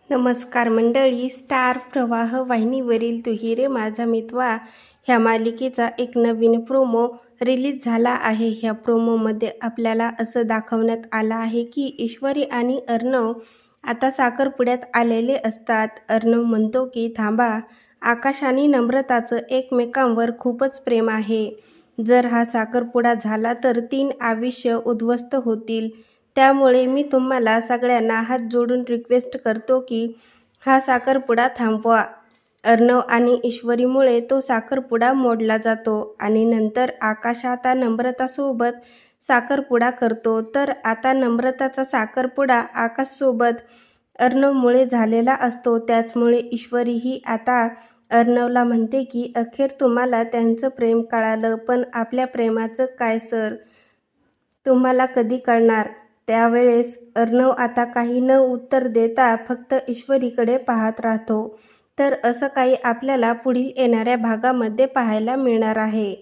नमस्कार मंडळी. स्टार प्रवाह वाहिनीवरील तू रे माझा मितवा ह्या मालिकेचा एक नवीन प्रोमो रिलीज झाला आहे. ह्या प्रोमोमध्ये आपल्याला असं दाखवण्यात आलं आहे की ईश्वरी आणि अर्णव आता साखरपुड्यात आलेले असतात. अर्णव म्हणतो की थांबा, आकाश आणि नम्रताचं एकमेकांवर खूपच प्रेम आहे. जर हा साखरपुडा झाला तर 3 आयुष्य उद्ध्वस्त होतील. त्यामुळे मी तुम्हाला सगळ्यांना हात जोडून रिक्वेस्ट करतो की हा साखरपुडा थांबवा. अर्णव आणि ईश्वरीमुळे तो साखरपुडा मोडला जातो आणि नंतर आकाश आता नम्रतासोबत साखरपुडा करतो. तर आता नम्रताचा साखरपुडा आकाशसोबत अर्णवमुळे झालेला असतो. त्याचमुळे ईश्वरीही आता अर्णवला म्हणते की अखेर तुम्हाला त्यांचं प्रेम कळालं, पण आपल्या प्रेमाचं काय सर, तुम्हाला कधी कळणार? त्यावेळेस अर्णव आता काही न उत्तर देता फक्त ईश्वरीकडे पाहत राहतो. तर असं काही आपल्याला पुढील येणाऱ्या भागामध्ये पाहायला मिळणार आहे.